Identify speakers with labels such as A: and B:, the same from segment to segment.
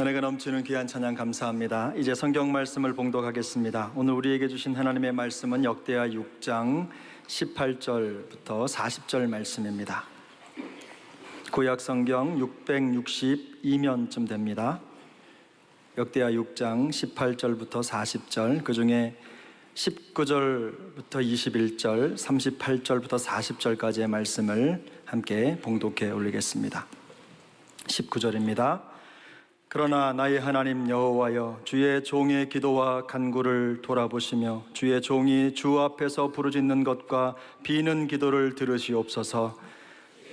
A: 은혜가 넘치는 귀한 찬양 감사합니다. 이제 성경 말씀을 봉독하겠습니다. 오늘 우리에게 주신 하나님의 말씀은 역대하 6장 18절부터 40절 말씀입니다. 구약 성경 662면쯤 됩니다. 역대하 6장 18절부터 40절, 그 중에 19절부터 21절, 38절부터 40절까지의 말씀을 함께 봉독해 올리겠습니다. 19절입니다. 그러나 나의 하나님 여호와여, 주의 종의 기도와 간구를 돌아보시며 주의 종이 주 앞에서 부르짖는 것과 비는 기도를 들으시옵소서.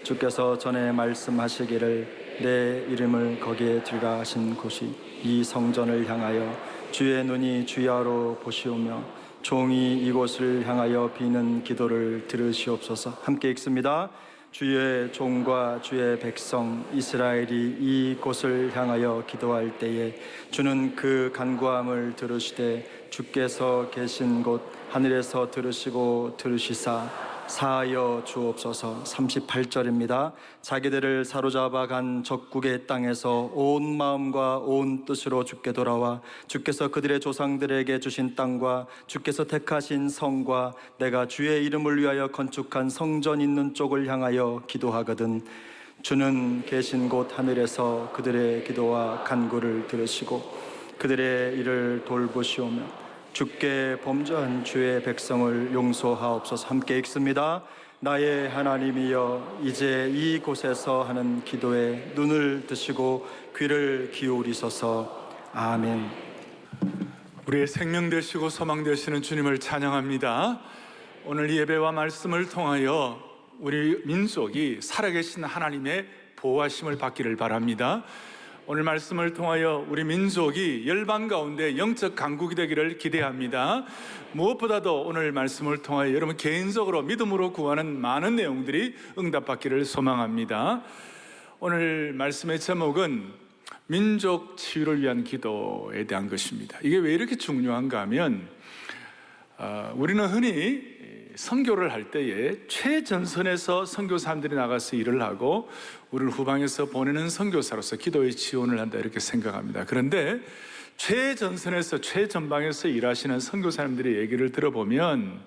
A: 주께서 전에 말씀하시기를 내 이름을 거기에 두리라 하신 곳이 이 성전을 향하여 주의 눈이 주야로 보시오며 종이 이곳을 향하여 비는 기도를 들으시옵소서. 함께 읽습니다. 주의 종과 주의 백성 이스라엘이 이곳을 향하여 기도할 때에 주는 그 간구함을 들으시되 주께서 계신 곳 하늘에서 들으시고 들으시사 사하여 주옵소서. 38절입니다. 자기들을 사로잡아 간 적국의 땅에서 온 마음과 온 뜻으로 주께 돌아와 주께서 그들의 조상들에게 주신 땅과 주께서 택하신 성과 내가 주의 이름을 위하여 건축한 성전 있는 쪽을 향하여 기도하거든 주는 계신 곳 하늘에서 그들의 기도와 간구를 들으시고 그들의 일을 돌보시오며 주께 범죄한 주의 백성을 용서하옵소서. 함께 읽습니다. 나의 하나님이여, 이제 이곳에서 하는 기도에 눈을 드시고 귀를 기울이소서. 아멘.
B: 우리의 생명 되시고 소망 되시는 주님을 찬양합니다. 오늘 예배와 말씀을 통하여 우리 민족이 살아계신 하나님의 보호하심을 받기를 바랍니다. 오늘 말씀을 통하여 우리 민족이 열방 가운데 영적 강국이 되기를 기대합니다. 무엇보다도 오늘 말씀을 통하여 여러분 개인적으로 믿음으로 구하는 많은 내용들이 응답받기를 소망합니다. 오늘 말씀의 제목은 민족 치유를 위한 기도에 대한 것입니다. 이게 왜 이렇게 중요한가 하면 우리는 흔히 선교를 할 때에 최전선에서 선교사님들이 나가서 일을 하고 우리를 후방에서 보내는 선교사로서 기도의 지원을 한다 이렇게 생각합니다. 그런데 최전선에서 최전방에서 일하시는 선교사님들의 얘기를 들어보면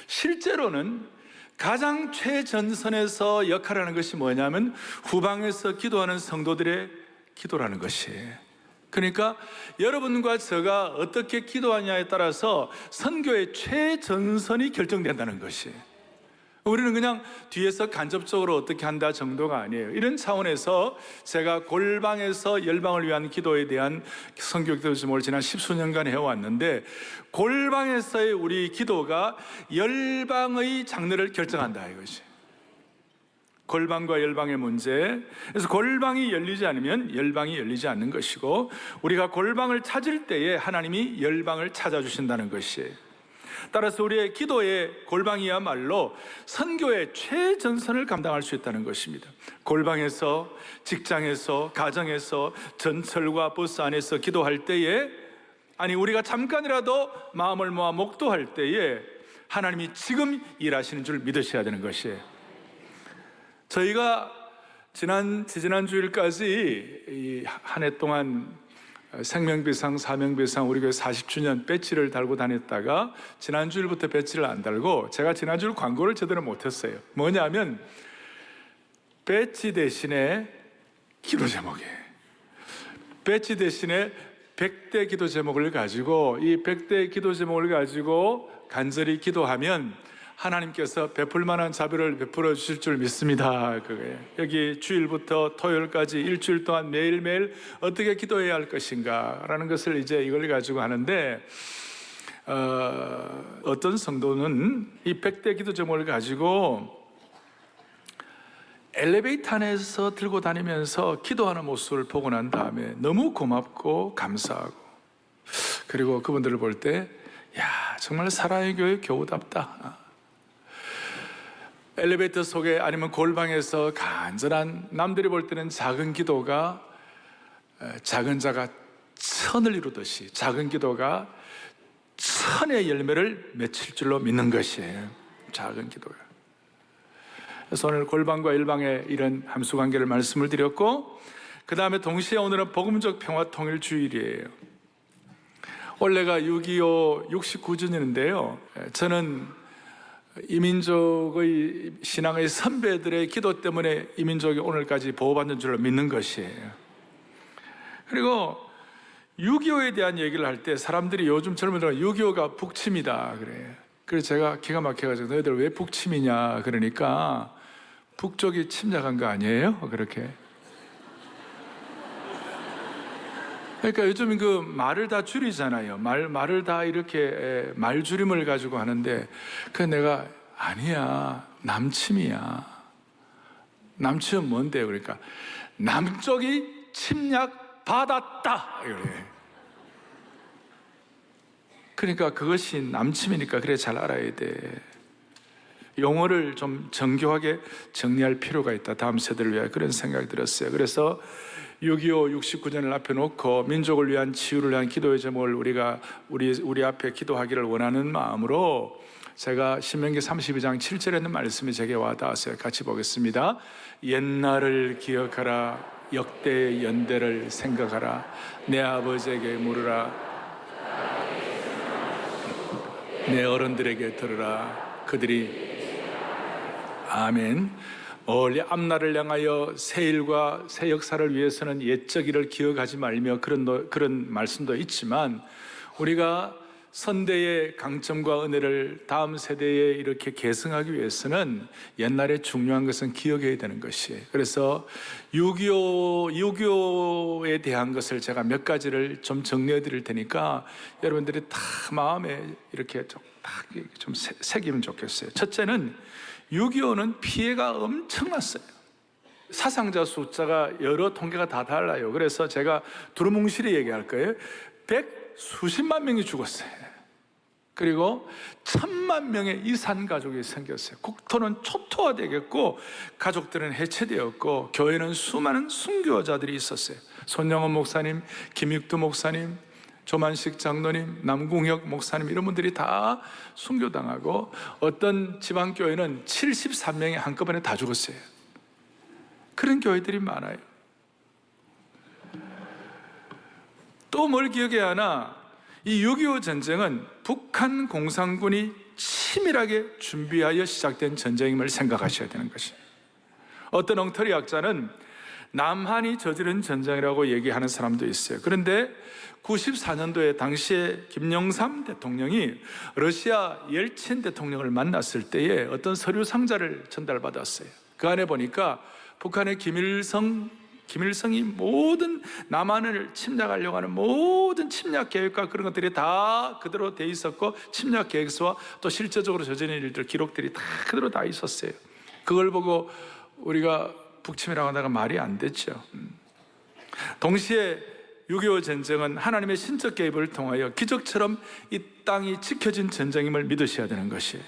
B: 실제로는 가장 최전선에서 역할을 하는 것이 뭐냐면 후방에서 기도하는 성도들의 기도라는 것이에요. 그러니까 여러분과 제가 어떻게 기도하냐에 따라서 선교의 최전선이 결정된다는 것이, 우리는 그냥 뒤에서 간접적으로 어떻게 한다 정도가 아니에요. 이런 차원에서 제가 골방에서 열방을 위한 기도에 대한 선교 기도 제목을 지난 10수년간 해왔는데, 골방에서의 우리 기도가 열방의 장르를 결정한다 이것이. 골방과 열방의 문제. 그래서 골방이 열리지 않으면 열방이 열리지 않는 것이고, 우리가 골방을 찾을 때에 하나님이 열방을 찾아주신다는 것이에요. 따라서 우리의 기도의 골방이야말로 선교의 최전선을 감당할 수 있다는 것입니다. 골방에서, 직장에서, 가정에서, 전철과 버스 안에서 기도할 때에, 아니 우리가 잠깐이라도 마음을 모아 목도할 때에 하나님이 지금 일하시는 줄 믿으셔야 되는 것이에요. 저희가 지난 주일까지 한 해 동안 생명배상, 사명배상 우리 교회 40주년 배지를 달고 다녔다가 지난 주일부터 배지를 안 달고 제가 지난 주일 광고를 제대로 못했어요. 뭐냐면 배지 대신에 기도 제목이에요. 배지 대신에 100대 기도 제목을 가지고, 이 100대 기도 제목을 가지고 간절히 기도하면 하나님께서 베풀 만한 자비를 베풀어 주실 줄 믿습니다. 그거예요. 여기 주일부터 토요일까지 일주일 동안 매일매일 어떻게 기도해야 할 것인가 라는 것을 이제 이걸 가지고 하는데, 어떤 성도는 이 100대 기도 제목을 가지고 엘리베이터 안에서 들고 다니면서 기도하는 모습을 보고 난 다음에 너무 고맙고 감사하고, 그리고 그분들을 볼 때 야, 정말 사랑의 교회 교우답다. 엘리베이터 속에 아니면 골방에서 간절한, 남들이 볼 때는 작은 기도가 작은 자가 천을 이루듯이 작은 기도가 천의 열매를 맺힐 줄로 믿는 것이에요. 작은 기도가. 그래서 오늘 골방과 일방의 이런 함수관계를 말씀을 드렸고, 그 다음에 동시에 오늘은 복음적 평화통일주일이에요. 올해가 6.25 69주년인데요. 저는 이민족의 신앙의 선배들의 기도 때문에 이민족이 오늘까지 보호받는 줄로 믿는 것이에요. 그리고 6.25에 대한 얘기를 할 때 사람들이 요즘 젊은이들은 6.25가 북침이다 그래요. 그래서 제가 기가 막혀가지고 너희들 왜 북침이냐 그러니까 북쪽이 침략한 거 아니에요? 그렇게. 그러니까 요즘 그 말을 다 줄이잖아요. 말을 다 이렇게 말줄임을 가지고 하는데 그 내가 아니야 남침이야. 남침은 뭔데요? 그러니까 남쪽이 침략 받았다. 이래. 그러니까 그것이 남침이니까 그래 잘 알아야 돼. 용어를 좀 정교하게 정리할 필요가 있다. 다음 세대를 위하여 그런 생각이 들었어요. 그래서 6.25 69년을 앞에 놓고 민족을 위한 치유를 위한 기도의 제목을 우리 앞에 기도하기를 원하는 마음으로 제가 신명기 32장 7절에 있는 말씀이 제게 와닿았어요. 같이 보겠습니다. 옛날을 기억하라. 역대의 연대를 생각하라. 내 아버지에게 물으라. 내 어른들에게 들으라. 그들이 아멘. 멀리 앞날을 향하여 새 일과 새 역사를 위해서는 옛적 일을 기억하지 말며 그런 말씀도 있지만 우리가 선대의 강점과 은혜를 다음 세대에 이렇게 계승하기 위해서는 옛날에 중요한 것은 기억해야 되는 것이에요. 그래서 6.25에 대한 것을 제가 몇 가지를 좀 정리해 드릴 테니까 여러분들이 다 마음에 이렇게 좀 새기면 좋겠어요. 첫째는 6.25는 피해가 엄청났어요. 사상자 숫자가 여러 통계가 다 달라요. 그래서 제가 두루뭉실히 얘기할 거예요. 100수십만 명이 죽었어요. 그리고 1000만 명의 이산 가족이 생겼어요. 국토는 초토화되겠고 가족들은 해체되었고 교회는 수많은 순교자들이 있었어요. 손영원 목사님, 김익두 목사님, 조만식 장로님, 남궁혁 목사님 이런 분들이 다 순교당하고 어떤 지방교회는 73명이 한꺼번에 다 죽었어요. 그런 교회들이 많아요. 또 뭘 기억해야 하나? 이 6.25 전쟁은 북한 공산군이 치밀하게 준비하여 시작된 전쟁임을 생각하셔야 되는 것이에요. 어떤 엉터리 학자는 남한이 저지른 전쟁이라고 얘기하는 사람도 있어요. 그런데 94년도에 당시에 김영삼 대통령이 러시아 옐친 대통령을 만났을 때에 어떤 서류 상자를 전달받았어요. 그 안에 보니까 북한의 김일성이 모든 남한을 침략하려고 하는 모든 침략 계획과 그런 것들이 다 그대로 돼 있었고 침략 계획서와 또 실제적으로 저지른 일들 기록들이 다 그대로 다 있었어요. 그걸 보고 우리가 북침이라고 하다가 말이 안 됐죠. 동시에 6.25 전쟁은 하나님의 신적 개입을 통하여 기적처럼 이 땅이 지켜진 전쟁임을 믿으셔야 되는 것이에요.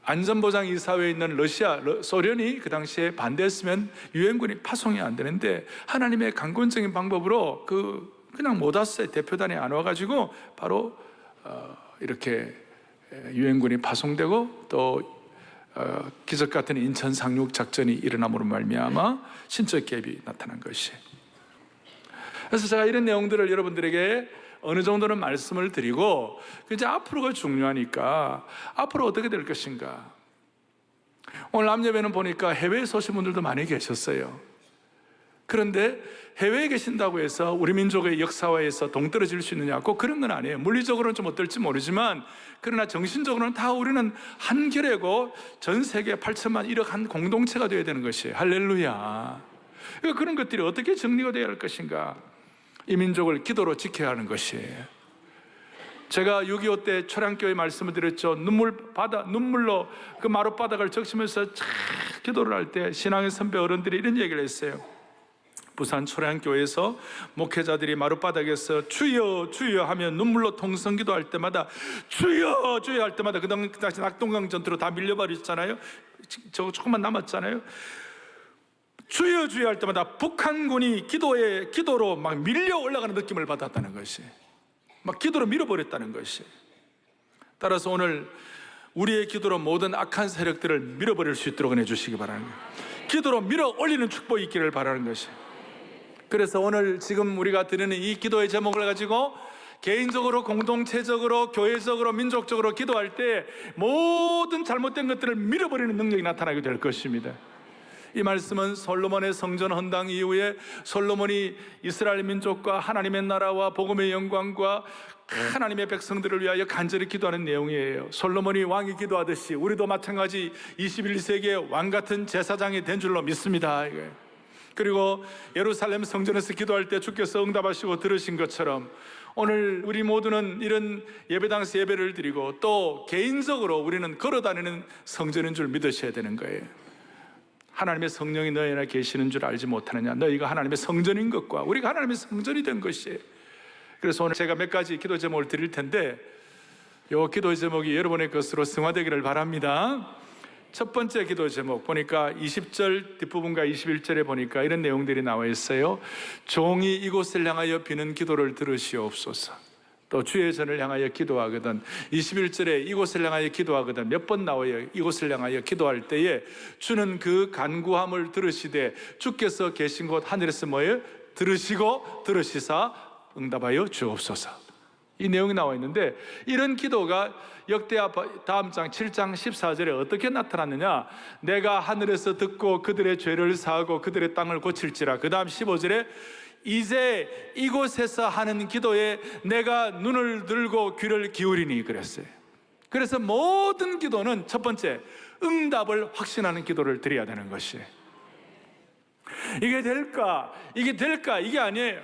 B: 안전보장이사회에 있는 소련이 그 당시에 반대했으면 유엔군이 파송이 안 되는데 하나님의 강권적인 방법으로 그냥 못 왔어요. 대표단이 안 와가지고 바로 이렇게 유엔군이 파송되고 또 기적 같은 인천 상륙 작전이 일어남으로 말미암아 신적 개입이 나타난 것이에요. 그래서 제가 이런 내용들을 여러분들에게 어느 정도는 말씀을 드리고 이제 앞으로가 중요하니까 앞으로 어떻게 될 것인가. 오늘 남예배는 보니까 해외에 오신 분들도 많이 계셨어요. 그런데 해외에 계신다고 해서 우리 민족의 역사화에서 동떨어질 수 있느냐? 꼭 그런 건 아니에요. 물리적으로는 좀 어떨지 모르지만 그러나 정신적으로는 다 우리는 한 결이고 전 세계 8천만 1억 한 공동체가 되어야 되는 것이에요. 할렐루야. 그런 것들이 어떻게 정리가 되어야 할 것인가? 이 민족을 기도로 지켜야 하는 것이에요. 제가 6.25 때 초량교회 말씀을 드렸죠. 눈물로 그 마룻바닥을 적시면서 기도를 할 때 신앙의 선배 어른들이 이런 얘기를 했어요. 부산 초량교회에서 목회자들이 마룻바닥에서 주여 주여 하면 눈물로 통성기도 할 때마다 주여 주여 할 때마다 그 당시 낙동강 전투로 다 밀려버렸잖아요. 저거 조금만 남았잖아요. 주여 주여 할 때마다 북한군이 기도로 막 밀려 올라가는 느낌을 받았다는 것이, 막 기도로 밀어버렸다는 것이. 따라서 오늘 우리의 기도로 모든 악한 세력들을 밀어버릴 수 있도록 해주시기 바랍니다. 기도로 밀어 올리는 축복이 있기를 바라는 것이. 그래서 오늘 지금 우리가 드리는 이 기도의 제목을 가지고 개인적으로, 공동체적으로, 교회적으로, 민족적으로 기도할 때 모든 잘못된 것들을 밀어버리는 능력이 나타나게 될 것입니다. 이 말씀은 솔로몬의 성전 헌당 이후에 솔로몬이 이스라엘 민족과 하나님의 나라와 복음의 영광과 하나님의 백성들을 위하여 간절히 기도하는 내용이에요. 솔로몬이 왕이 기도하듯이 우리도 마찬가지 21세기의 왕 같은 제사장이 된 줄로 믿습니다. 그리고 예루살렘 성전에서 기도할 때 주께서 응답하시고 들으신 것처럼 오늘 우리 모두는 이런 예배당에서 예배를 드리고 또 개인적으로 우리는 걸어다니는 성전인 줄 믿으셔야 되는 거예요. 하나님의 성령이 너희 안에 계시는 줄 알지 못하느냐? 너희가 하나님의 성전인 것과 우리가 하나님의 성전이 된 것이에요. 그래서 오늘 제가 몇 가지 기도 제목을 드릴 텐데 이 기도 제목이 여러분의 것으로 승화되기를 바랍니다. 첫 번째 기도 제목 보니까 20절 뒷부분과 21절에 보니까 이런 내용들이 나와 있어요. 종이 이곳을 향하여 비는 기도를 들으시옵소서. 또 주의 전을 향하여 기도하거든. 21절에 이곳을 향하여 기도하거든 몇 번 나와요. 이곳을 향하여 기도할 때에 주는 그 간구함을 들으시되 주께서 계신 곳 하늘에서 뭐예요? 들으시고 들으시사 응답하여 주옵소서. 이 내용이 나와 있는데 이런 기도가 역대하 다음 장 7장 14절에 어떻게 나타났느냐? 내가 하늘에서 듣고 그들의 죄를 사하고 그들의 땅을 고칠지라. 그 다음 15절에 이제 이곳에서 하는 기도에 내가 눈을 들고 귀를 기울이니 그랬어요. 그래서 모든 기도는 첫 번째 응답을 확신하는 기도를 드려야 되는 것이에요. 이게 될까? 이게 될까? 이게 아니에요.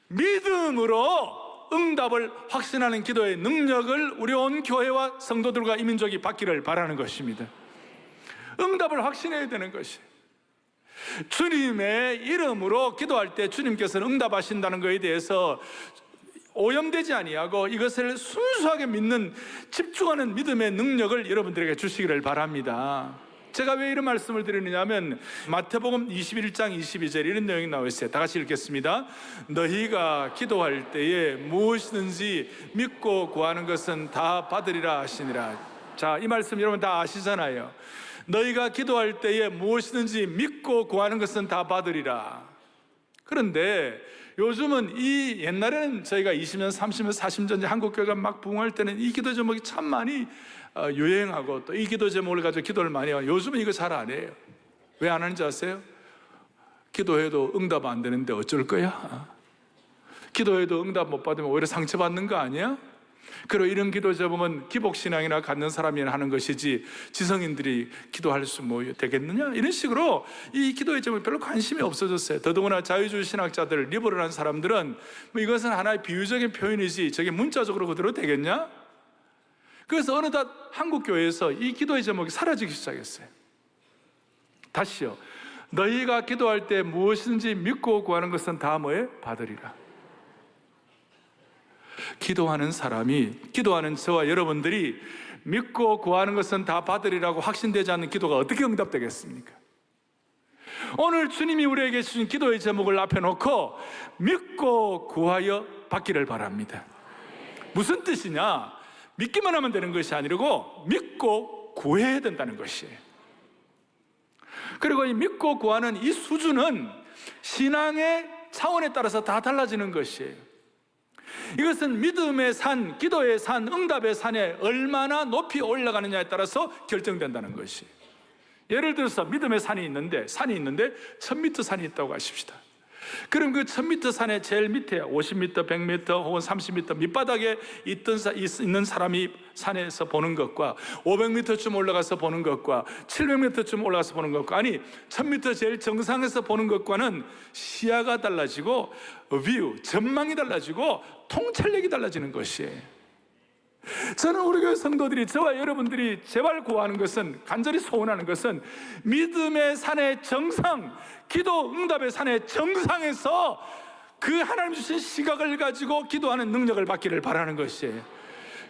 B: 믿음으로 응답을 확신하는 기도의 능력을 우리 온 교회와 성도들과 이민족이 받기를 바라는 것입니다. 응답을 확신해야 되는 것이 주님의 이름으로 기도할 때 주님께서는 응답하신다는 것에 대해서 오염되지 아니하고 이것을 순수하게 믿는 집중하는 믿음의 능력을 여러분들에게 주시기를 바랍니다. 제가 왜 이런 말씀을 드리느냐 하면 마태복음 21장 22절 이런 내용이 나와 있어요. 다 같이 읽겠습니다. 너희가 기도할 때에 무엇이든지 믿고 구하는 것은 다 받으리라 하시니라. 자, 이 말씀 여러분 다 아시잖아요. 너희가 기도할 때에 무엇이든지 믿고 구하는 것은 다 받으리라. 그런데 요즘은 이 옛날에는 저희가 20년, 30년, 40년 전에 한국교회가 막 부흥할 때는 이 기도 제목이 참 많이 유행하고 또 이 기도 제목을 가지고 기도를 많이 하고 요즘은 이거 잘 안 해요. 왜 안 하는지 아세요? 기도해도 응답 안 되는데 어쩔 거야? 기도해도 응답 못 받으면 오히려 상처받는 거 아니야? 그리고 이런 기도 제목은 기복신앙이나 갖는 사람이 하는 것이지 지성인들이 기도할 수 뭐 되겠느냐? 이런 식으로 이 기도의 제목에 별로 관심이 없어졌어요. 더더구나 자유주의 신학자들, 리버럴한 사람들은 뭐 이것은 하나의 비유적인 표현이지 저게 문자적으로 그대로 되겠냐? 그래서 어느덧 한국교회에서 이 기도의 제목이 사라지기 시작했어요. 다시요. 너희가 기도할 때 무엇이든지 믿고 구하는 것은 다 뭐에 받으리라. 기도하는 사람이, 기도하는 저와 여러분들이 믿고 구하는 것은 다 받으리라고 확신되지 않는 기도가 어떻게 응답되겠습니까? 오늘 주님이 우리에게 주신 기도의 제목을 앞에 놓고 믿고 구하여 받기를 바랍니다. 무슨 뜻이냐? 믿기만 하면 되는 것이 아니고 믿고 구해야 된다는 것이에요. 그리고 이 믿고 구하는 이 수준은 신앙의 차원에 따라서 다 달라지는 것이에요. 이것은 믿음의 산, 기도의 산, 응답의 산에 얼마나 높이 올라가느냐에 따라서 결정된다는 것이에요. 예를 들어서 믿음의 산이 있는데 1000m 산이 있다고 하십시다. 그럼 그 1000m 산의 제일 밑에 50m, 100m 혹은 30m 밑바닥에 있는 사람이 산에서 보는 것과 500m쯤 올라가서 보는 것과 700m쯤 올라가서 보는 것과 아니 1000m 제일 정상에서 보는 것과는 시야가 달라지고 전망이 달라지고 통찰력이 달라지는 것이에요. 저는 우리 교회 성도들이, 저와 여러분들이 제발 구하는 것은, 간절히 소원하는 것은 믿음의 산의 정상, 기도 응답의 산의 정상에서 그 하나님 주신 시각을 가지고 기도하는 능력을 받기를 바라는 것이에요.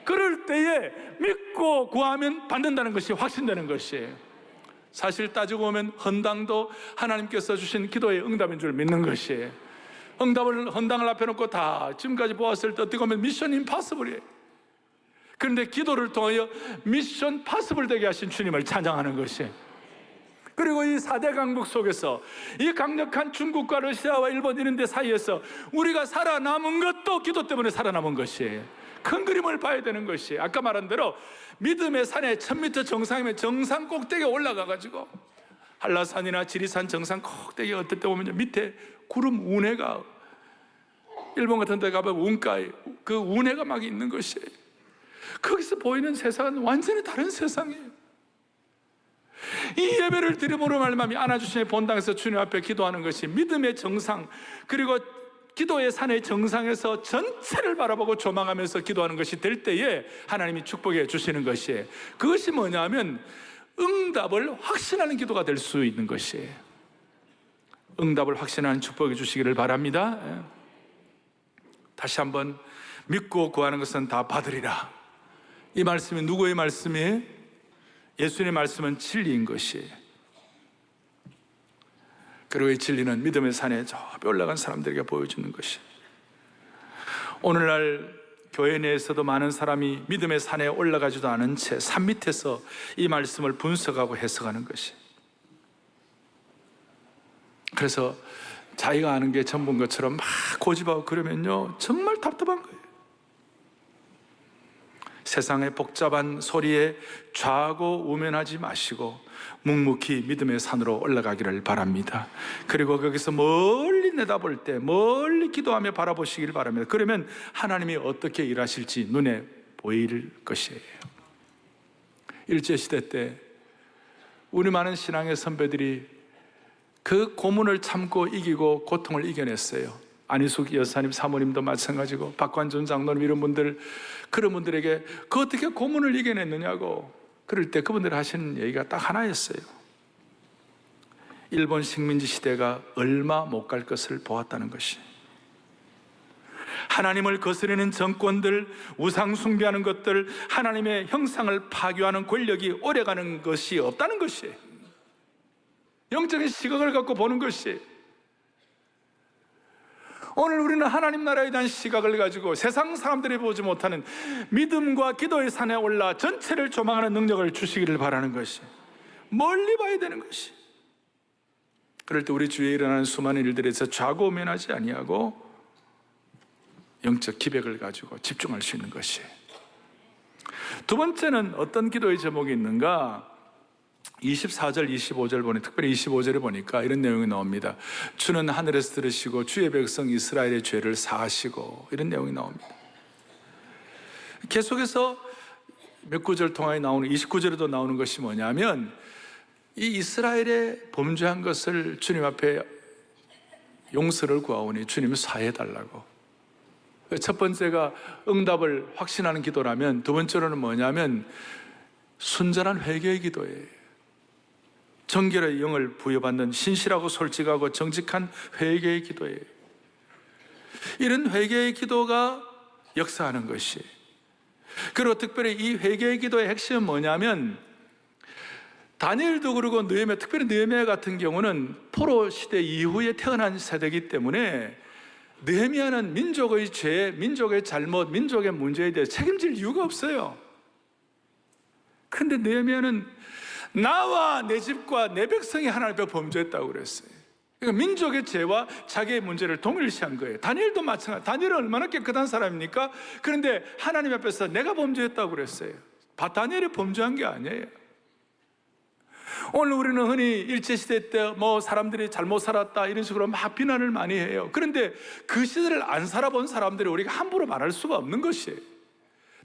B: 그럴 때에 믿고 구하면 받는다는 것이 확신되는 것이에요. 사실 따지고 보면 헌당도 하나님께서 주신 기도의 응답인 줄 믿는 것이에요. 헌당을 앞에 놓고 다 지금까지 보았을 때 어떻게 보면 미션 임파서블이에요. 그런데 기도를 통하여 미션 파서블 되게 하신 주님을 찬양하는 것이, 그리고 이 4대 강국 속에서 이 강력한 중국과 러시아와 일본 이런 데 사이에서 우리가 살아남은 것도 기도 때문에 살아남은 것이에요. 큰 그림을 봐야 되는 것이, 아까 말한 대로 믿음의 산에 1000m 정상이면 정상 꼭대기에 올라가가지고 한라산이나 지리산 정상 꼭대기에 어떨 때 보면 밑에 구름 운해가, 일본 같은 데 가보면 운가에 그 운해가 막 있는 것이에요. 거기서 보이는 세상은 완전히 다른 세상이에요. 이 예배를 드림으로 말미암아 안아주시는 본당에서 주님 앞에 기도하는 것이 믿음의 정상, 그리고 기도의 산의 정상에서 전체를 바라보고 조망하면서 기도하는 것이 될 때에 하나님이 축복해 주시는 것이에요. 그것이 뭐냐면 응답을 확신하는 기도가 될 수 있는 것이에요. 응답을 확신하는 축복해 주시기를 바랍니다. 다시 한번, 믿고 구하는 것은 다 받으리라. 이 말씀이 누구의 말씀이에요? 예수님의 말씀은 진리인 것이에요. 그리고 이 진리는 믿음의 산에 저 올라간 사람들에게 보여주는 것이에요. 오늘날 교회 내에서도 많은 사람이 믿음의 산에 올라가지도 않은 채 산 밑에서 이 말씀을 분석하고 해석하는 것이에요. 그래서 자기가 아는 게 전부인 것처럼 막 고집하고 그러면요 정말 답답한 거예요. 세상의 복잡한 소리에 좌고 우면하지 마시고 묵묵히 믿음의 산으로 올라가기를 바랍니다. 그리고 거기서 멀리 내다볼 때 멀리 기도하며 바라보시길 바랍니다. 그러면 하나님이 어떻게 일하실지 눈에 보일 것이에요. 일제시대 때 우리 많은 신앙의 선배들이 그 고문을 참고 이기고 고통을 이겨냈어요. 안희숙 여사님, 사모님도 마찬가지고 박관준 장로님 이런 분들, 그런 분들에게 그 어떻게 고문을 이겨냈느냐고 그럴 때 그분들 하시는 얘기가 딱 하나였어요. 일본 식민지 시대가 얼마 못 갈 것을 보았다는 것이, 하나님을 거스르는 정권들, 우상 숭배하는 것들, 하나님의 형상을 파괴하는 권력이 오래가는 것이 없다는 것이에요. 영적인 시각을 갖고 보는 것이, 오늘 우리는 하나님 나라에 대한 시각을 가지고 세상 사람들이 보지 못하는 믿음과 기도의 산에 올라 전체를 조망하는 능력을 주시기를 바라는 것이, 멀리 봐야 되는 것이. 그럴 때 우리 주위에 일어나는 수많은 일들에서 좌고우면하지 아니하고 영적 기백을 가지고 집중할 수 있는 것이. 두 번째는 어떤 기도의 제목이 있는가? 24절, 25절 보니, 특별히 25절에 보니까 이런 내용이 나옵니다. 주는 하늘에서 들으시고 주의 백성 이스라엘의 죄를 사하시고, 이런 내용이 나옵니다. 계속해서 몇 구절 통하여 나오는 29절에도 나오는 것이 뭐냐면, 이 이스라엘의 범죄한 것을 주님 앞에 용서를 구하오니 주님이 사해달라고. 첫 번째가 응답을 확신하는 기도라면, 두 번째로는 뭐냐면 순전한 회개의 기도예요. 정결의 영을 부여받는 신실하고 솔직하고 정직한 회개의 기도예요. 이런 회개의 기도가 역사하는 것이, 그리고 특별히 이 회개의 기도의 핵심은 뭐냐면, 다니엘도 그러고 느헤미야, 특별히 느헤미야 같은 경우는 포로 시대 이후에 태어난 세대이기 때문에 느헤미야는 민족의 죄, 민족의 잘못, 민족의 문제에 대해 책임질 이유가 없어요. 그런데 느헤미야는 나와 내 집과 내 백성이 하나님 앞에 범죄했다고 그랬어요. 그러니까 민족의 죄와 자기의 문제를 동일시한 거예요. 다니엘도 마찬가지. 다니엘은 얼마나 깨끗한 사람입니까? 그런데 하나님 앞에서 내가 범죄했다고 그랬어요. 다니엘이 범죄한 게 아니에요. 오늘 우리는 흔히 일제시대 때 사람들이 잘못 살았다 이런 식으로 막 비난을 많이 해요. 그런데 그 시대를 안 살아본 사람들이 우리가 함부로 말할 수가 없는 것이에요.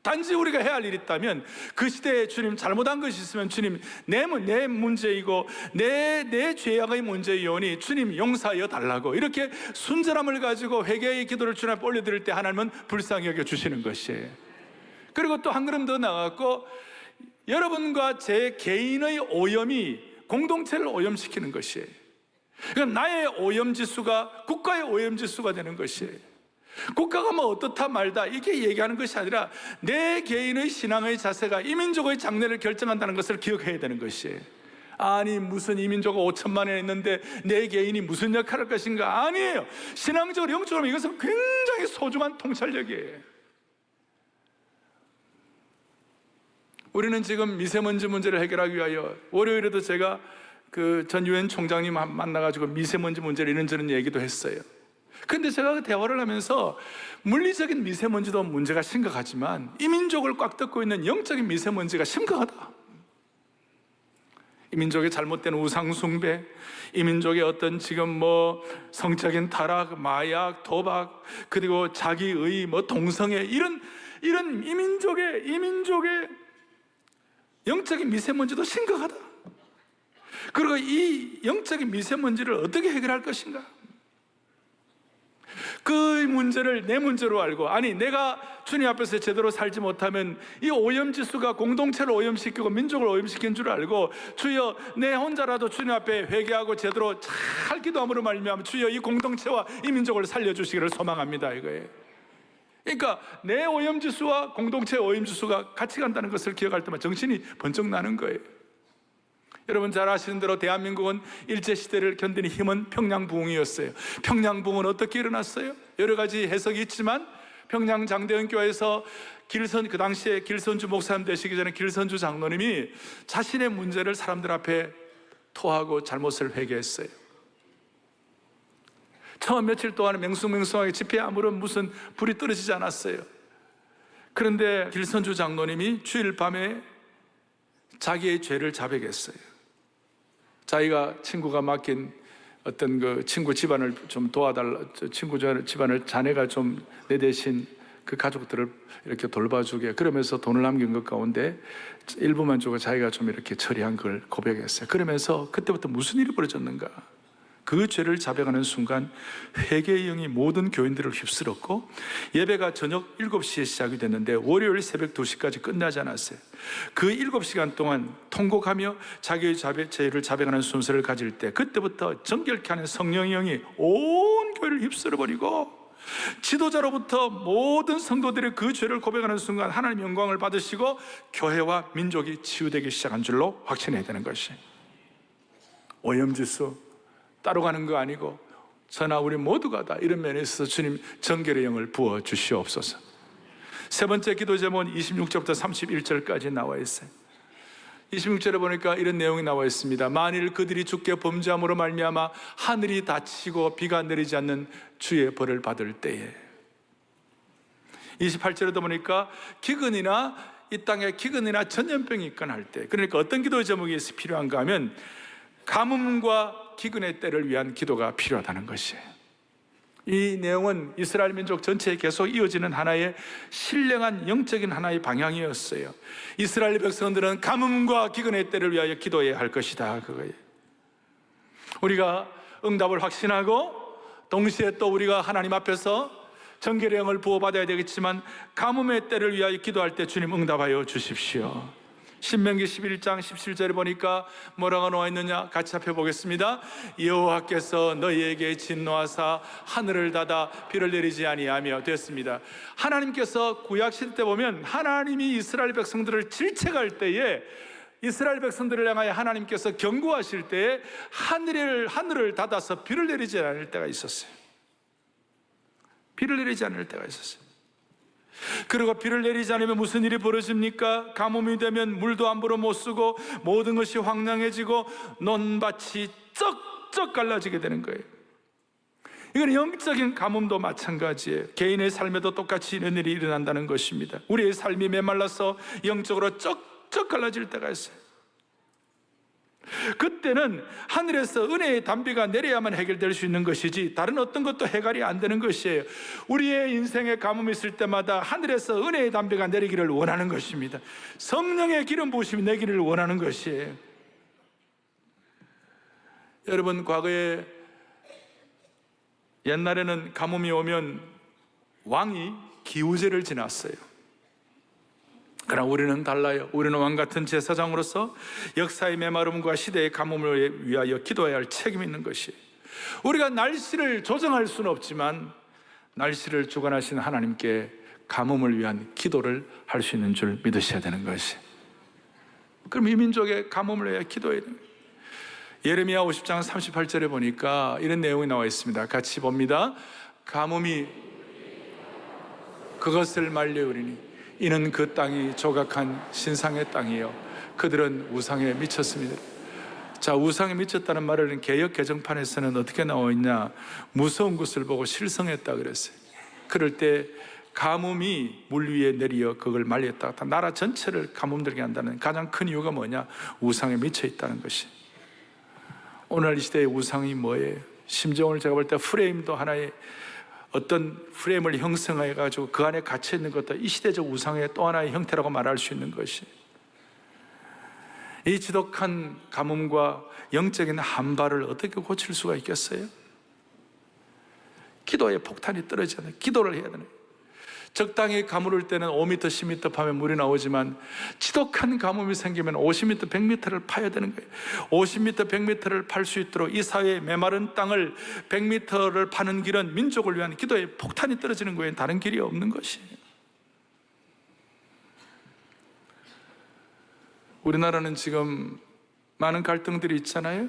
B: 단지 우리가 해야 할 일이 있다면, 그 시대에 주님 잘못한 것이 있으면 주님 내 문제이고 내 죄악의 문제이오니 주님 용서하여 달라고, 이렇게 순전함을 가지고 회개의 기도를 주님 앞에 올려드릴 때 하나님은 불쌍히 여겨 주시는 것이에요. 그리고 또 한 걸음 더 나아갔고, 여러분과 제 개인의 오염이 공동체를 오염시키는 것이에요. 그러니까 나의 오염지수가 국가의 오염지수가 되는 것이에요. 국가가 뭐 어떻다 말다 이렇게 얘기하는 것이 아니라 내 개인의 신앙의 자세가 이민족의 장래를 결정한다는 것을 기억해야 되는 것이에요. 아니 무슨 이민족가 5천만 원 있는데 내 개인이 무슨 역할을 할 것인가? 아니에요. 신앙적으로 영적으로 이것은 굉장히 소중한 통찰력이에요. 우리는 지금 미세먼지 문제를 해결하기 위하여, 월요일에도 제가 전 유엔 총장님 만나가지고 미세먼지 문제를 이런저런 얘기도 했어요. 근데 제가 그 대화를 하면서 물리적인 미세먼지도 문제가 심각하지만 이민족을 꽉 덮고 있는 영적인 미세먼지가 심각하다. 이민족의 잘못된 우상숭배, 이민족의 어떤 지금 성적인 타락, 마약, 도박, 그리고 자기의 동성애, 이런 이민족의 영적인 미세먼지도 심각하다. 그리고 이 영적인 미세먼지를 어떻게 해결할 것인가? 그 문제를 내 문제로 알고, 아니 내가 주님 앞에서 제대로 살지 못하면 이 오염지수가 공동체를 오염시키고 민족을 오염시킨 줄 알고, 주여 내 혼자라도 주님 앞에 회개하고 제대로 잘 기도함으로 말미암아 주여 이 공동체와 이 민족을 살려주시기를 소망합니다, 이거예요. 그러니까 내 오염지수와 공동체의 오염지수가 같이 간다는 것을 기억할 때만 정신이 번쩍 나는 거예요. 여러분 잘 아시는 대로 대한민국은 일제시대를 견디는 힘은 평양부흥이었어요. 평양부흥은 어떻게 일어났어요? 여러 가지 해석이 있지만 평양 장대원교회에서 그 당시에 길선주 목사님 되시기 전에 길선주 장로님이 자신의 문제를 사람들 앞에 토하고 잘못을 회개했어요. 처음 며칠 동안 맹숭맹숭하게 집회에 아무런 무슨 불이 떨어지지 않았어요. 그런데 길선주 장로님이 주일 밤에 자기의 죄를 자백했어요. 자기가 친구가 맡긴 어떤 그 친구 집안을 좀 도와달라, 친구 집안을 자네가 좀 내 대신 그 가족들을 이렇게 돌봐주게, 그러면서 돈을 남긴 것 가운데 일부만 주고 자기가 좀 이렇게 처리한 걸 고백했어요. 그러면서 그때부터 무슨 일이 벌어졌는가? 그 죄를 자백하는 순간 회개의 영이 모든 교인들을 휩쓸었고, 예배가 저녁 7시에 시작이 됐는데 월요일 새벽 2시까지 끝나지 않았어요. 그 7시간 동안 통곡하며 자기의 죄를 자백하는 순서를 가질 때, 그때부터 정결케 하는 성령의 영이 온 교회를 휩쓸어버리고, 지도자로부터 모든 성도들의 그 죄를 고백하는 순간 하나님 영광을 받으시고 교회와 민족이 치유되기 시작한 줄로 확신해야 되는 것이, 오염지수 따로 가는 거 아니고 저나 우리 모두가 다 이런 면에 있어서 주님 정결의 영을 부어 주시옵소서. 세 번째 기도 제목은 26절부터 31절까지 나와 있어요. 26절에 보니까 이런 내용이 나와 있습니다. 만일 그들이 주께 범죄함으로 말미암아 하늘이 닫히고 비가 내리지 않는 주의 벌을 받을 때에, 28절에도 보니까 기근이나 이 땅에 기근이나 전염병이 입간할 때, 그러니까 어떤 기도 제목이 필요한가 하면 가뭄과 기근의 때를 위한 기도가 필요하다는 것이에요. 이 내용은 이스라엘 민족 전체에 계속 이어지는 하나의 신령한 영적인 하나의 방향이었어요. 이스라엘 백성들은 가뭄과 기근의 때를 위하여 기도해야 할 것이다, 그거예요. 우리가 응답을 확신하고 동시에 또 우리가 하나님 앞에서 정결의 영을 부어받아야 되겠지만, 가뭄의 때를 위하여 기도할 때 주님 응답하여 주십시오. 신명기 11장 17절에 보니까 뭐라고 나와 있느냐, 같이 살펴보겠습니다. 여호와께서 너희에게 진노하사 하늘을 닫아 비를 내리지 아니하며 됐습니다. 하나님께서 구약시대 때 보면 하나님이 이스라엘 백성들을 질책할 때에, 이스라엘 백성들을 향하여 하나님께서 경고하실 때에 하늘을 닫아서 비를 내리지 않을 때가 있었어요. 비를 내리지 않을 때가 있었어요. 그리고 비를 내리지 않으면 무슨 일이 벌어집니까? 가뭄이 되면 물도 함부로 못 쓰고 모든 것이 황량해지고 논밭이 쩍쩍 갈라지게 되는 거예요. 이건 영적인 가뭄도 마찬가지예요. 개인의 삶에도 똑같이 이런 일이 일어난다는 것입니다. 우리의 삶이 메말라서 영적으로 쩍쩍 갈라질 때가 있어요. 그때는 하늘에서 은혜의 단비가 내려야만 해결될 수 있는 것이지 다른 어떤 것도 해결이 안 되는 것이에요. 우리의 인생에 가뭄이 있을 때마다 하늘에서 은혜의 단비가 내리기를 원하는 것입니다. 성령의 기름 부으심이 내기를 원하는 것이에요. 여러분, 과거에 옛날에는 가뭄이 오면 왕이 기우제를 지났어요. 그러나 우리는 달라요. 우리는 왕같은 제사장으로서 역사의 메마름과 시대의 가뭄을 위하여 기도해야 할 책임이 있는 것이에요. 우리가 날씨를 조정할 수는 없지만 날씨를 주관하신 하나님께 가뭄을 위한 기도를 할 수 있는 줄 믿으셔야 되는 것이에요. 그럼 이 민족의 가뭄을 위해 기도해야 됩니다. 예레미야 50장 38절에 보니까 이런 내용이 나와 있습니다. 같이 봅니다. 가뭄이 그것을 말려오리니 이는 그 땅이 조각한 신상의 땅이요 그들은 우상에 미쳤습니다. 자, 우상에 미쳤다는 말을 개역 개정판에서는 어떻게 나와 있냐? 무서운 것을 보고 실성했다 그랬어요. 그럴 때 가뭄이 물 위에 내리어 그걸 말렸다. 나라 전체를 가뭄 들게 한다는 가장 큰 이유가 뭐냐? 우상에 미쳐 있다는 것이. 오늘 이 시대의 우상이 뭐예요? 심지어 오늘 제가 볼 때 프레임도 하나의 어떤 프레임을 형성해 가지고 그 안에 갇혀 있는 것도 이 시대적 우상의 또 하나의 형태라고 말할 수 있는 것이, 이 지독한 가뭄과 영적인 한발을 어떻게 고칠 수가 있겠어요? 기도의 폭탄이 떨어져야 돼요. 기도를 해야 되는. 적당히 가물을 때는 5m, 10m 파면 물이 나오지만 지독한 가뭄이 생기면 50m, 100m를 파야 되는 거예요. 50m, 100m를 팔 수 있도록 이 사회의 메마른 땅을 100m를 파는 길은 민족을 위한 기도의 폭탄이 떨어지는 거예요. 다른 길이 없는 것이에요. 우리나라는 지금 많은 갈등들이 있잖아요.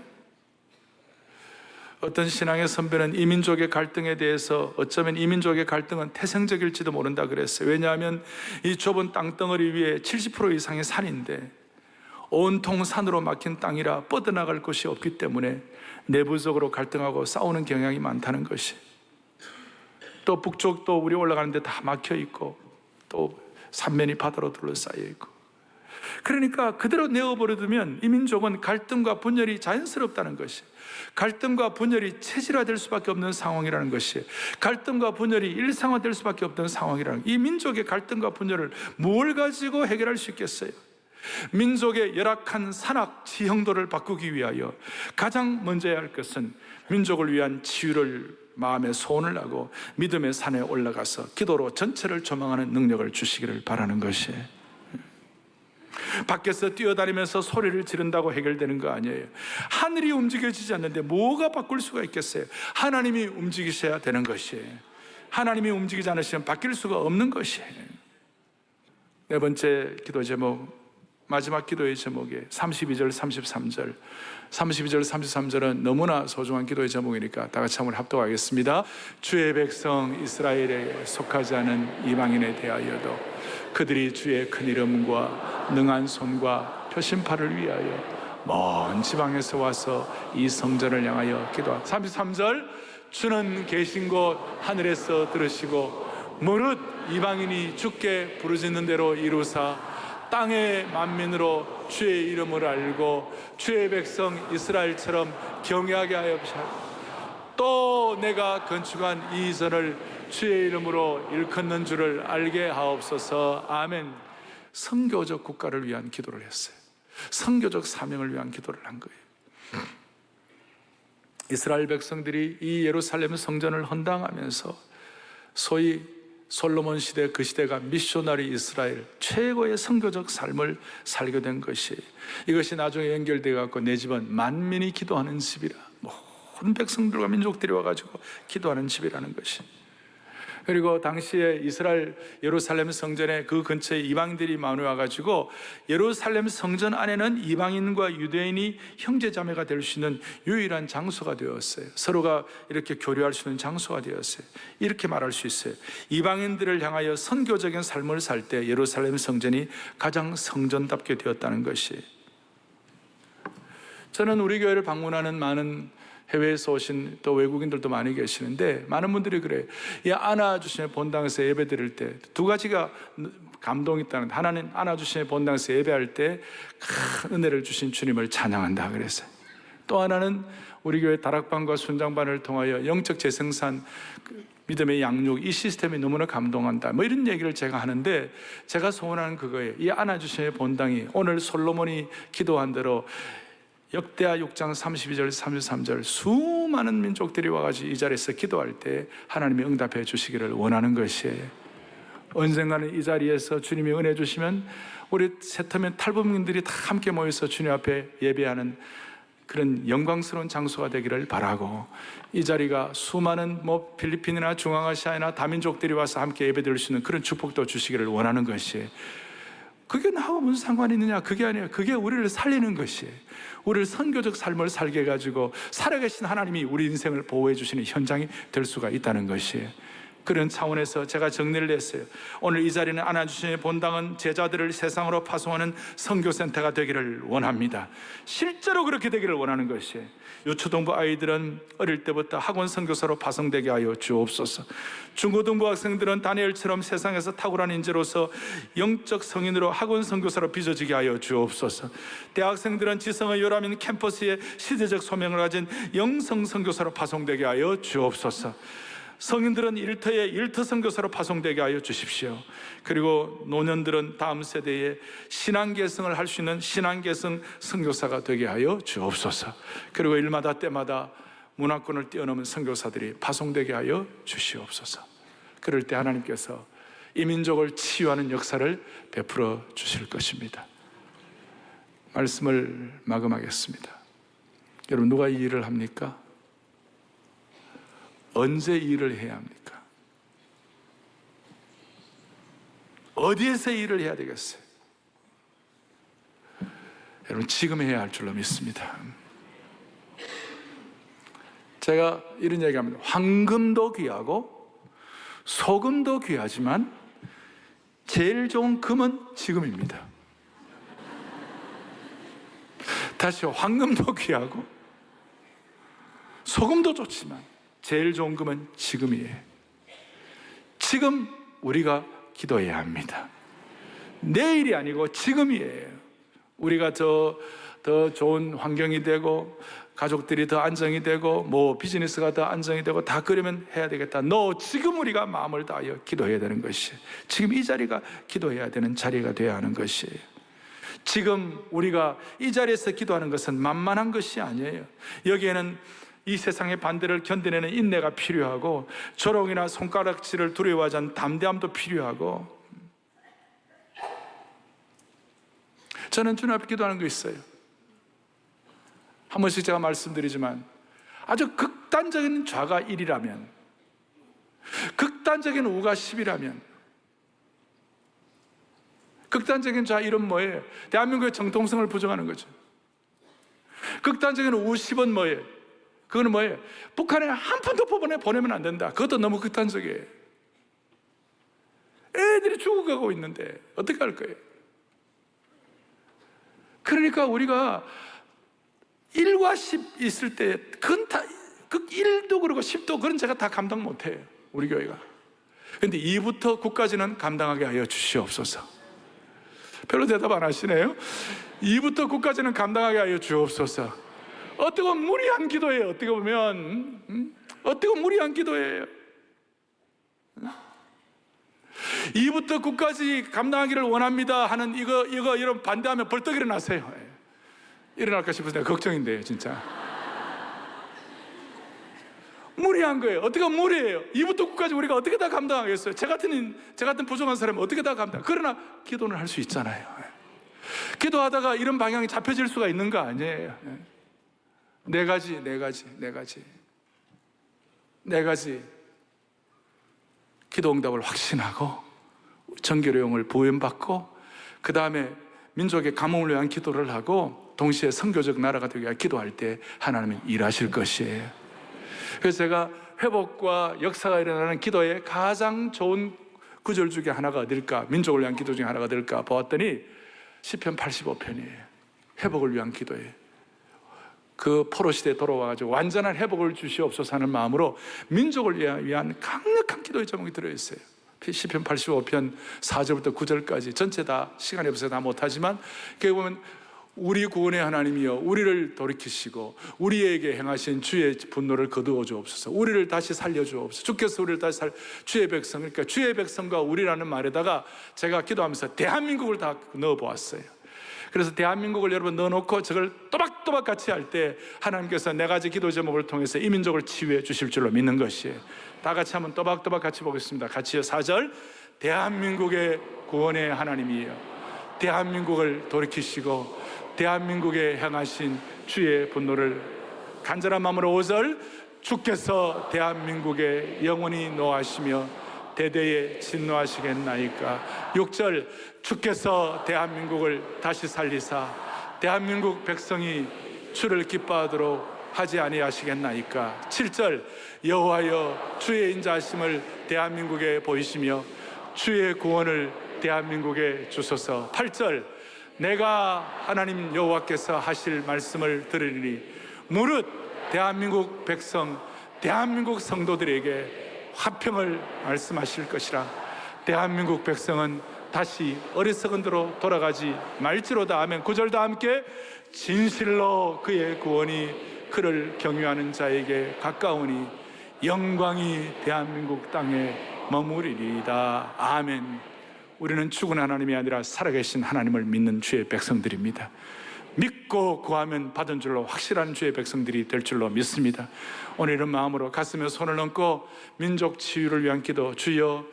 B: 어떤 신앙의 선배는 이민족의 갈등에 대해서 어쩌면 이민족의 갈등은 태생적일지도 모른다 그랬어요. 왜냐하면 이 좁은 땅덩어리 위에 70% 이상의 산인데 온통 산으로 막힌 땅이라 뻗어나갈 곳이 없기 때문에 내부적으로 갈등하고 싸우는 경향이 많다는 것이. 또 북쪽도 우리 올라가는데 다 막혀 있고 또 삼면이 바다로 둘러싸여 있고, 그러니까 그대로 내어버려두면 이 민족은 갈등과 분열이 자연스럽다는 것이, 갈등과 분열이 체질화될 수밖에 없는 상황이라는 것이, 갈등과 분열이 일상화될 수밖에 없는 상황이라는, 이 민족의 갈등과 분열을 뭘 가지고 해결할 수 있겠어요? 민족의 열악한 산악 지형도를 바꾸기 위하여 가장 먼저 해야 할 것은 민족을 위한 치유를 마음에 소원을 하고 믿음의 산에 올라가서 기도로 전체를 조망하는 능력을 주시기를 바라는 것이에요. 밖에서 뛰어다니면서 소리를 지른다고 해결되는 거 아니에요. 하늘이 움직여지지 않는데 뭐가 바꿀 수가 있겠어요? 하나님이 움직이셔야 되는 것이에요. 하나님이 움직이지 않으시면 바뀔 수가 없는 것이에요. 네 번째 기도 제목, 마지막 기도의 제목이 32절, 33절. 32절, 33절은 너무나 소중한 기도의 제목이니까 다 같이 한번 합독하겠습니다. 주의 백성 이스라엘에 속하지 않은 이방인에 대하여도 그들이 주의 큰 이름과 능한 손과 표심팔을 위하여 먼 지방에서 와서 이 성전을 향하여 기도하라. 33절, 주는 계신 곳 하늘에서 들으시고 무릇 이방인이 주께 부르짖는 대로 이루사 땅의 만민으로 주의 이름을 알고 주의 백성 이스라엘처럼 경외하게 하옵소서. 또 내가 건축한 이 전을 주의 이름으로 일컫는 줄을 알게 하옵소서. 아멘. 선교적 국가를 위한 기도를 했어요. 선교적 사명을 위한 기도를 한 거예요. 이스라엘 백성들이 이 예루살렘 성전을 헌당하면서 소위 솔로몬 시대, 그 시대가 미셔너리 이스라엘 최고의 선교적 삶을 살게 된 것이, 이것이 나중에 연결되어 갖고 내 집은 만민이 기도하는 집이라, 모든 백성들과 민족들이 와가지고 기도하는 집이라는 것이. 그리고 당시에 이스라엘 예루살렘 성전에 그 근처에 이방인들이 많이 와가지고 예루살렘 성전 안에는 이방인과 유대인이 형제자매가 될 수 있는 유일한 장소가 되었어요. 서로가 이렇게 교류할 수 있는 장소가 되었어요. 이렇게 말할 수 있어요. 이방인들을 향하여 선교적인 삶을 살 때 예루살렘 성전이 가장 성전답게 되었다는 것이. 저는 우리 교회를 방문하는 많은 해외에서 오신 또 외국인들도 많이 계시는데 많은 분들이 그래요. 이 안아주심의 본당에서 예배 드릴 때 두 가지가 감동이 있다는, 하나는 안아주심의 본당에서 예배할 때 큰 은혜를 주신 주님을 찬양한다 그랬어요. 또 하나는 우리 교회 다락방과 순장반을 통하여 영적 재생산, 믿음의 양육, 이 시스템이 너무나 감동한다, 이런 얘기를 제가 하는데, 제가 소원하는 그거예요. 이 안아주심의 본당이 오늘 솔로몬이 기도한 대로 역대하 6장 32절 33절 수많은 민족들이 와가지고 이 자리에서 기도할 때 하나님이 응답해 주시기를 원하는 것이에요. 언젠가는 이 자리에서 주님이 은혜 주시면 우리 세터면 탈북민들이 다 함께 모여서 주님 앞에 예배하는 그런 영광스러운 장소가 되기를 바라고, 이 자리가 수많은 필리핀이나 중앙아시아나 다민족들이 와서 함께 예배드릴 수 있는 그런 축복도 주시기를 원하는 것이에요. 그게 나하고 무슨 상관이 있느냐? 그게 아니에요. 그게 우리를 살리는 것이에요. 우리를 선교적 삶을 살게 해가지고 살아계신 하나님이 우리 인생을 보호해 주시는 현장이 될 수가 있다는 것이에요. 그런 차원에서 제가 정리를 했어요. 오늘 이 자리는 안아주시는 본당은 제자들을 세상으로 파송하는 선교센터가 되기를 원합니다. 실제로 그렇게 되기를 원하는 것이에요. 유초등부 아이들은 어릴 때부터 학원 선교사로 파송되게 하여 주옵소서. 중고등부 학생들은 다니엘처럼 세상에서 탁월한 인재로서 영적 성인으로 학원 선교사로 빚어지게 하여 주옵소서. 대학생들은 지성의 요람인 캠퍼스에 시대적 소명을 가진 영성 선교사로 파송되게 하여 주옵소서. 성인들은 일터에 일터 선교사로 파송되게 하여 주십시오. 그리고 노년들은 다음 세대에 신앙계승을 할 수 있는 신앙계승 선교사가 되게 하여 주옵소서. 그리고 일마다 때마다 문화권을 뛰어넘은 선교사들이 파송되게 하여 주시옵소서. 그럴 때 하나님께서 이 민족을 치유하는 역사를 베풀어 주실 것입니다. 말씀을 마감하겠습니다. 여러분, 누가 이 일을 합니까? 언제 일을 해야 합니까? 어디에서 일을 해야 되겠어요? 여러분, 지금 해야 할 줄로 믿습니다. 제가 이런 얘기합니다. 황금도 귀하고 소금도 귀하지만 제일 좋은 금은 지금입니다. 다시, 황금도 귀하고 소금도 좋지만 제일 좋은 금은 지금이에요. 지금 우리가 기도해야 합니다. 내일이 아니고 지금이에요. 우리가 더 좋은 환경이 되고 가족들이 더 안정이 되고 비즈니스가 더 안정이 되고 다 그러면 해야 되겠다. 지금 우리가 마음을 다하여 기도해야 되는 것이에요. 지금 이 자리가 기도해야 되는 자리가 되어야 하는 것이에요. 지금 우리가 이 자리에서 기도하는 것은 만만한 것이 아니에요. 여기에는 이 세상의 반대를 견뎌내는 인내가 필요하고 조롱이나 손가락질을 두려워하지 않는 담대함도 필요하고, 저는 주님 앞에 기도하는 거 있어요. 한 번씩 제가 말씀드리지만 아주 극단적인 좌가 1이라면, 극단적인 우가 10이라면, 극단적인 좌 1은 뭐예요? 대한민국의 정통성을 부정하는 거죠. 극단적인 우 10은 뭐예요? 그거는 뭐예요? 북한에 한 푼도 보내면 안 된다. 그것도 너무 극단적이에요. 애들이 죽어가고 있는데 어떻게 할 거예요? 그러니까 우리가 1과 10 있을 때 그건 다, 그 1도 그러고 10도 그런 제가 다 감당 못해요, 우리 교회가. 그런데 2부터 9까지는 감당하게 하여 주시옵소서. 별로 대답 안 하시네요. 2부터 9까지는 감당하게 하여 주옵소서. 어떻게 보면 무리한 기도예요. 어떻게 보면 무리한 기도예요. 2부터 9까지 감당하기를 원합니다 하는 이거 여러분 반대하면 벌떡 일어나세요. 일어날까 싶어서 내가 걱정인데요, 진짜. 무리한 거예요. 어떻게 무리해요? 2부터 9까지 우리가 어떻게 다 감당하겠어요? 제 같은 부족한 사람은 어떻게 다 감당? 그러나 기도는 할 수 있잖아요. 기도하다가 이런 방향이 잡혀질 수가 있는 거 아니에요. 네 가지 기도 응답을 확신하고 정결용을 부연받고, 그 다음에 민족의 가뭄을 위한 기도를 하고 동시에 선교적 나라가 되게 위해 기도할 때 하나님은 일하실 것이에요. 그래서 제가 회복과 역사가 일어나는 기도의 가장 좋은 구절 중에 하나가 어딜까, 민족을 위한 기도 중에 하나가 어딜까 보았더니 시편 85편이에요. 회복을 위한 기도예요. 그 포로 시대에 돌아와가지고 완전한 회복을 주시옵소서 하는 마음으로 민족을 위한 강력한 기도의 제목이 들어있어요. 시편 85편 4절부터 9절까지 전체 다 시간이 없어서 다 못하지만, 거기 보면 우리 구원의 하나님이여 우리를 돌이키시고 우리에게 행하신 주의 분노를 거두어 주옵소서. 우리를 다시 살려 주옵소서. 주께서 우리를 다시 주의 백성, 그러니까 주의 백성과 우리라는 말에다가 제가 기도하면서 대한민국을 다 넣어 보았어요. 그래서 대한민국을 여러분 넣어놓고 저걸 또박또박 같이 할 때 하나님께서 네 가지 기도 제목을 통해서 이 민족을 치유해 주실 줄로 믿는 것이에요. 다 같이 한번 또박또박 같이 보겠습니다. 같이요. 4절. 대한민국의 구원의 하나님이여 대한민국을 돌이키시고 대한민국에 향하신 주의 분노를 간절한 마음으로 5절. 주께서 대한민국에 영원히 노하시며 대대에 진노하시겠나이까. 6절. 주께서 대한민국을 다시 살리사 대한민국 백성이 주를 기뻐하도록 하지 아니하시겠나이까. 7절 여호와여 주의 인자하심을 대한민국에 보이시며 주의 구원을 대한민국에 주소서. 8절 내가 하나님 여호와께서 하실 말씀을 들으리니 무릇 대한민국 백성 대한민국 성도들에게 화평을 말씀하실 것이라. 대한민국 백성은 다시 어리석은 대로 돌아가지 말지로다. 아멘. 9절도 함께 진실로 그의 구원이 그를 경유하는 자에게 가까우니 영광이 대한민국 땅에 머무리리이다. 아멘. 우리는 죽은 하나님이 아니라 살아계신 하나님을 믿는 주의 백성들입니다. 믿고 구하면 받은 줄로 확실한 주의 백성들이 될 줄로 믿습니다. 오늘 이런 마음으로 가슴에 손을 얹고 민족 치유를 위한 기도. 주여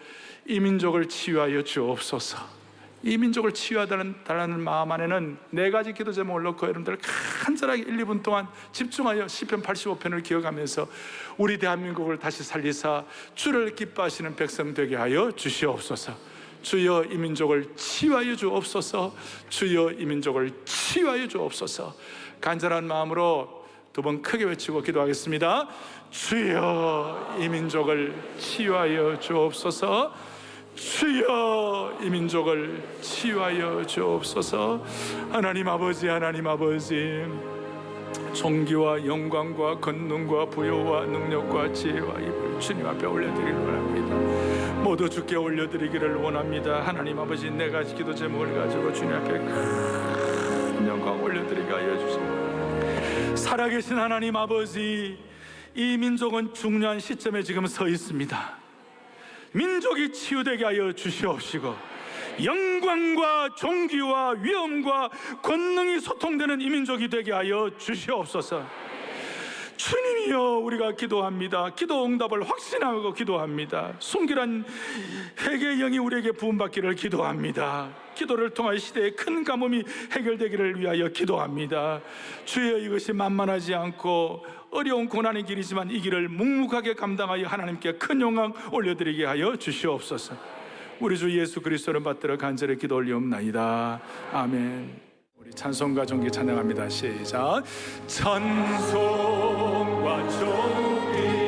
B: 이 민족을 치유하여 주옵소서. 이 민족을 치유하달라는 마음 안에는 네 가지 기도 제목을 넣고 여러분들 간절하게 1, 2분 동안 집중하여 시편 85편을 기억하면서 우리 대한민국을 다시 살리사 주를 기뻐하시는 백성 되게 하여 주시옵소서. 주여 이 민족을 치유하여 주옵소서. 주여 이 민족을 치유하여 주옵소서. 간절한 마음으로 두 번 크게 외치고 기도하겠습니다. 주여 이 민족을 치유하여 주옵소서. 주여 이 민족을 치유하여 주옵소서. 하나님 아버지, 하나님 아버지, 존귀와 영광과 권능과 부여와 능력과 지혜와 힘을 주님 앞에 올려드리기를 원합니다. 모두 주께 올려드리기를 원합니다. 하나님 아버지, 네 가지 기도 제목을 가지고 주님 앞에 큰 영광 올려드리게 하여 주시옵소서. 살아계신 하나님 아버지, 이 민족은 중요한 시점에 지금 서 있습니다. 민족이 치유되게 하여 주시옵시고 영광과 존귀와 위엄과 권능이 소통되는 이 민족이 되게 하여 주시옵소서. 주님이여, 우리가 기도합니다. 기도 응답을 확신하고 기도합니다. 순결한 회개의 영이 우리에게 부음받기를 기도합니다. 기도를 통하여 시대의 큰 가뭄이 해결되기를 위하여 기도합니다. 주여, 이것이 만만하지 않고 어려운 고난의 길이지만 이 길을 묵묵하게 감당하여 하나님께 큰 영광 올려드리게 하여 주시옵소서. 우리 주 예수 그리스도를 받들어 간절히 기도 올리옵나이다. 아멘. 우리 찬송과 종기 찬양합니다. 시작. 찬송과 종기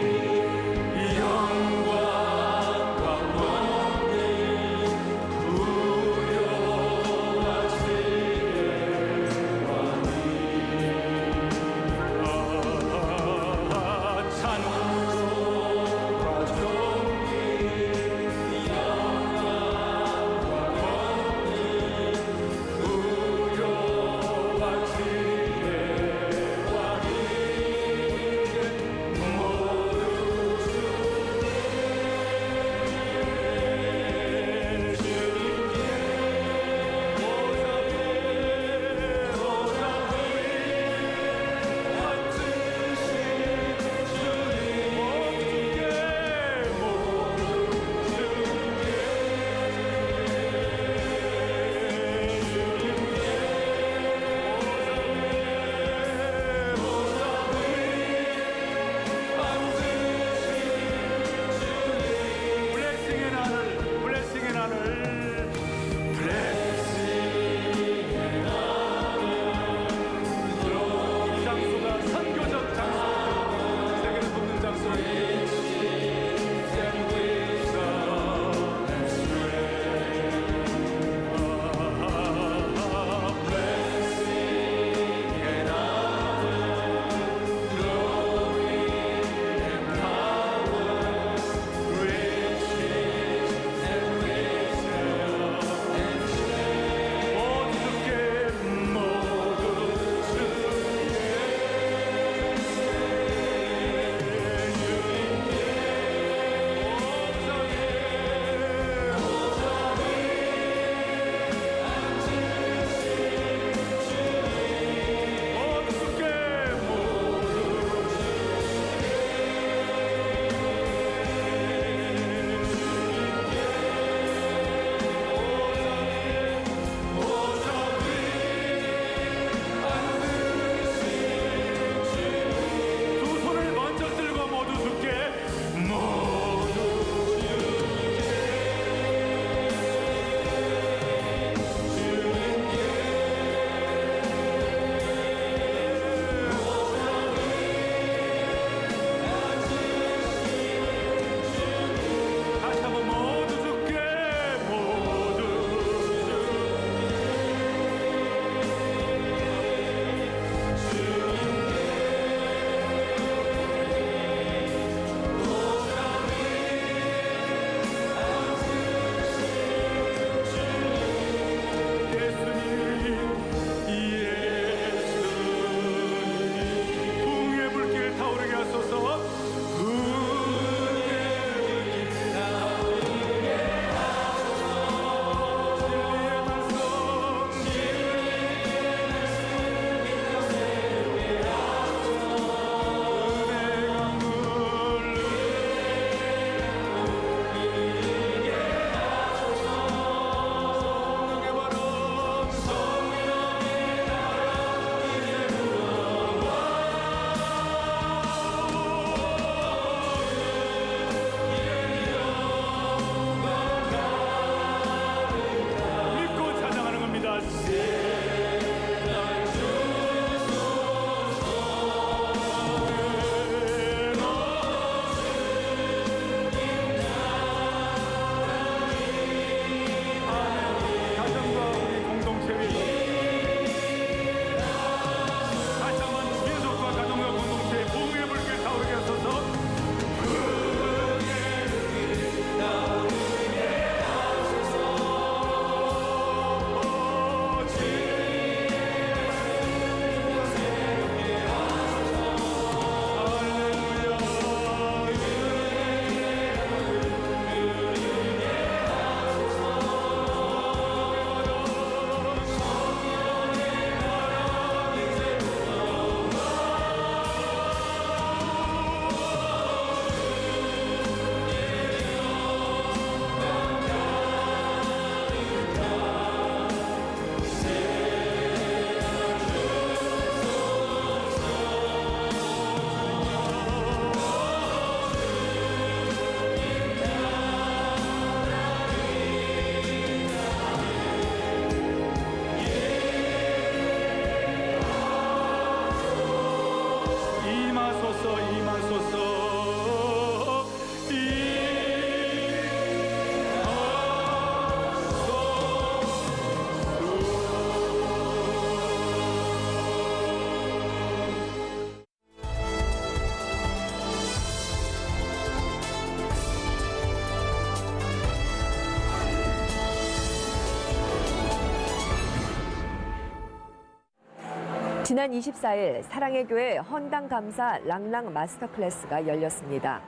C: 지난 24일 사랑의 교회 헌당 감사 랑랑 마스터 클래스가 열렸습니다.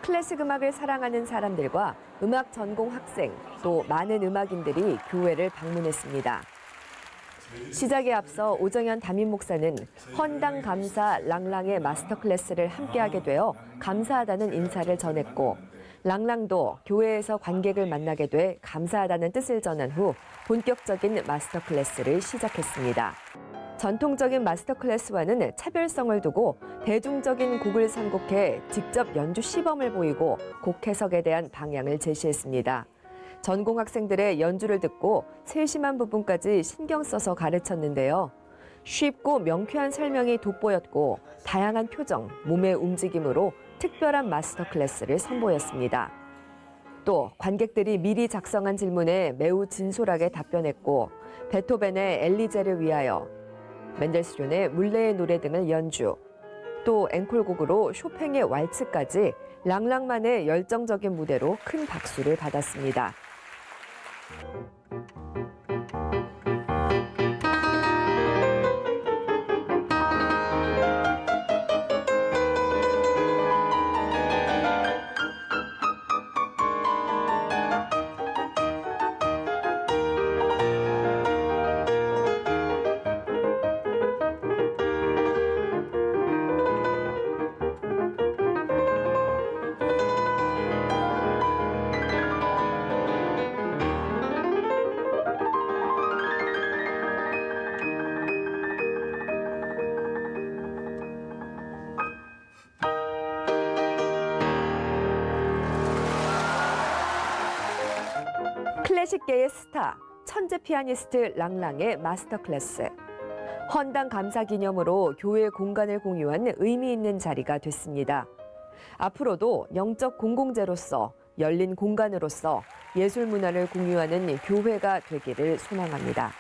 C: 클래식 음악을 사랑하는 사람들과 음악 전공 학생, 또 많은 음악인들이 교회를 방문했습니다. 시작에 앞서 오정현 담임 목사는 헌당 감사 랑랑의 마스터 클래스를 함께하게 되어 감사하다는 인사를 전했고, 랑랑도 교회에서 관객을 만나게 돼 감사하다는 뜻을 전한 후 본격적인 마스터 클래스를 시작했습니다. 전통적인 마스터 클래스와는 차별성을 두고 대중적인 곡을 선곡해 직접 연주 시범을 보이고 곡 해석에 대한 방향을 제시했습니다. 전공 학생들의 연주를 듣고 세심한 부분까지 신경 써서 가르쳤는데요. 쉽고 명쾌한 설명이 돋보였고 다양한 표정, 몸의 움직임으로 특별한 마스터 클래스를 선보였습니다. 또 관객들이 미리 작성한 질문에 매우 진솔하게 답변했고 베토벤의 엘리제를 위하여, 멘델스존의 물레의 노래 등을 연주, 또 앵콜곡으로 쇼팽의 왈츠까지 랑랑만의 열정적인 무대로 큰 박수를 받았습니다. 클래식계의 스타, 천재 피아니스트 랑랑의 마스터 클래스. 헌당 감사 기념으로 교회 공간을 공유한 의미 있는 자리가 됐습니다. 앞으로도 영적 공공재로서, 열린 공간으로서 예술 문화를 공유하는 교회가 되기를 소망합니다.